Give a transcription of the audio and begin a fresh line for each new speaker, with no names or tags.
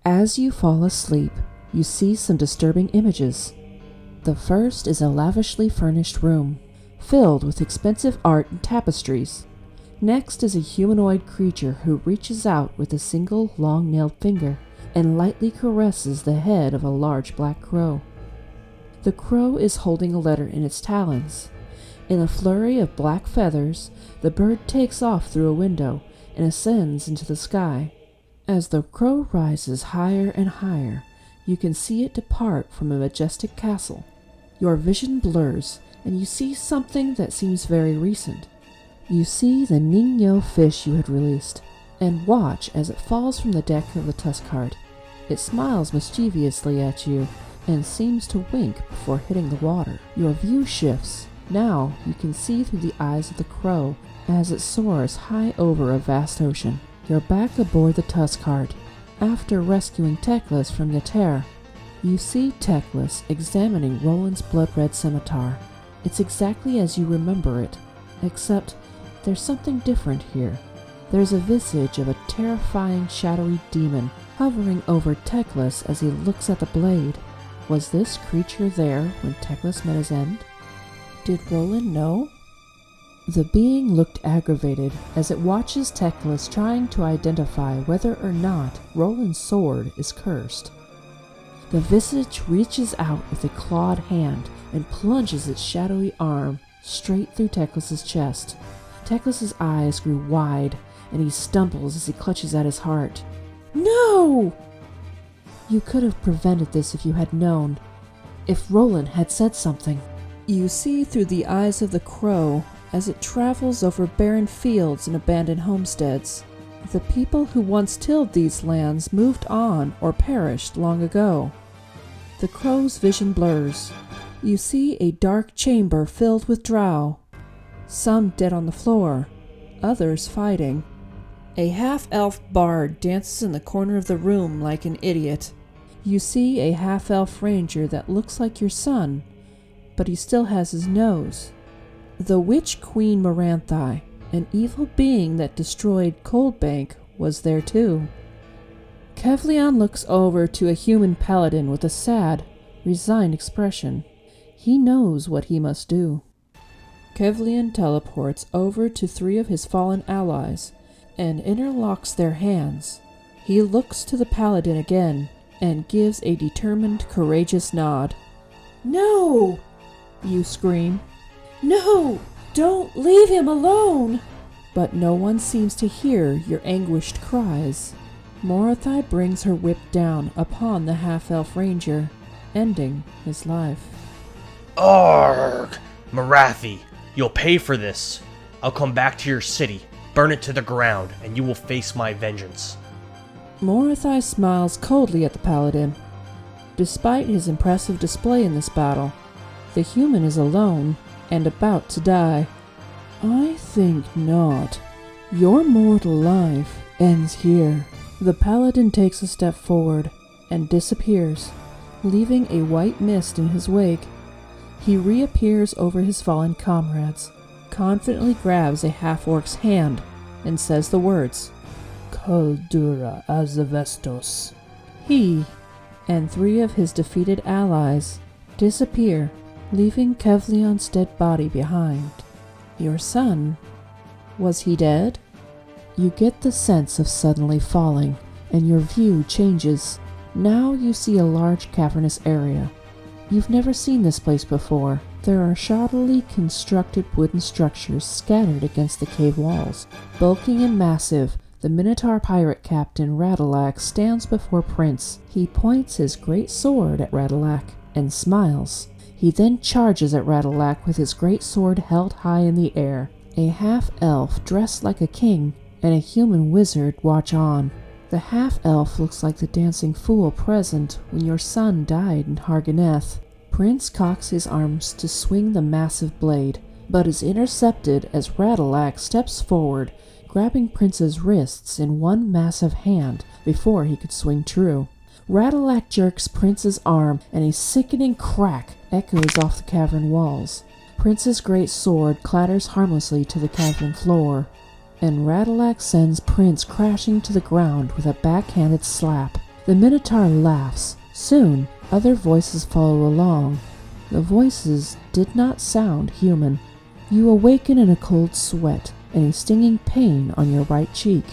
As you fall asleep, you see some disturbing images. The first is a lavishly furnished room, filled with expensive art and tapestries. Next is a humanoid creature who reaches out with a single long-nailed finger and lightly caresses the head of a large black crow. The crow is holding a letter in its talons. In a flurry of black feathers, the bird takes off through a window and ascends into the sky. As the crow rises higher and higher, you can see it depart from a majestic castle. Your vision blurs, and you see something that seems very recent. You see the Ningyo fish you had released, and watch as it falls from the deck of the tusk cart. It smiles mischievously at you, and seems to wink before hitting the water. Your view shifts. Now you can see through the eyes of the crow as it soars high over a vast ocean. You're back aboard the tusk cart. After rescuing Teclis from Yater, you see Teclis examining Roland's blood-red scimitar. It's exactly as you remember it, except there's something different here. There's a visage of a terrifying shadowy demon hovering over Teclis as he looks at the blade. Was this creature there when Teclis met his end? Did Roland know? The being looked aggravated as it watches Teclis trying to identify whether or not Roland's sword is cursed. The visage reaches out with a clawed hand and plunges its shadowy arm straight through Teclis' chest. Teclis' eyes grew wide, and he stumbles as he clutches at his heart. No! You could have prevented this if you had known. If Roland had said something. You see through the eyes of the crow as it travels over barren fields and abandoned homesteads. The people who once tilled these lands moved on or perished long ago. The crow's vision blurs. You see a dark chamber filled with drow, some dead on the floor, others fighting. A half-elf bard dances in the corner of the room like an idiot. You see a half-elf ranger that looks like your son, but he still has his nose. The witch Queen Moranthi, an evil being that destroyed Coldbank, was there too. Kevlion looks over to a human paladin with a sad, resigned expression. He knows what he must do. Kevlion teleports over to 3 of his fallen allies and interlocks their hands. He looks to the paladin again and gives a determined, courageous nod. No! You scream. No! Don't leave him alone! But no one seems to hear your anguished cries. Moranthi brings her whip down upon the half-elf ranger, ending his life.
Arg! Morathi, you'll pay for this. I'll come back to your city, burn it to the ground, and you will face my vengeance.
Moranthi smiles coldly at the paladin. Despite his impressive display in this battle, the human is alone and about to die. I think not. Your mortal life ends here. The paladin takes a step forward and disappears, leaving a white mist in his wake. He reappears over his fallen comrades, confidently grabs a half-orc's hand, and says the words, Kaldura Azavestos. He and 3 of his defeated allies disappear, leaving Kevlion's dead body behind. Your son, was he dead? You get the sense of suddenly falling, and your view changes. Now you see a large cavernous area. You've never seen this place before. There are shoddily constructed wooden structures scattered against the cave walls. Bulking and massive, the Minotaur pirate captain Radalak stands before Prince. He points his great sword at Radalak and smiles. He then charges at Radalak with his great sword held high in the air. A half-elf dressed like a king and a human wizard watch on. The half-elf looks like the dancing fool present when your son died in Harganeth. Prince cocks his arms to swing the massive blade, but is intercepted as Radalak steps forward, grabbing Prince's wrists in one massive hand before he could swing true. Radalak jerks Prince's arm, and a sickening crack echoes off the cavern walls. Prince's great sword clatters harmlessly to the cavern floor, and Radalak sends Prince crashing to the ground with a backhanded slap. The Minotaur laughs. Soon, other voices follow along. The voices did not sound human. You awaken in a cold sweat and a stinging pain on your right cheek.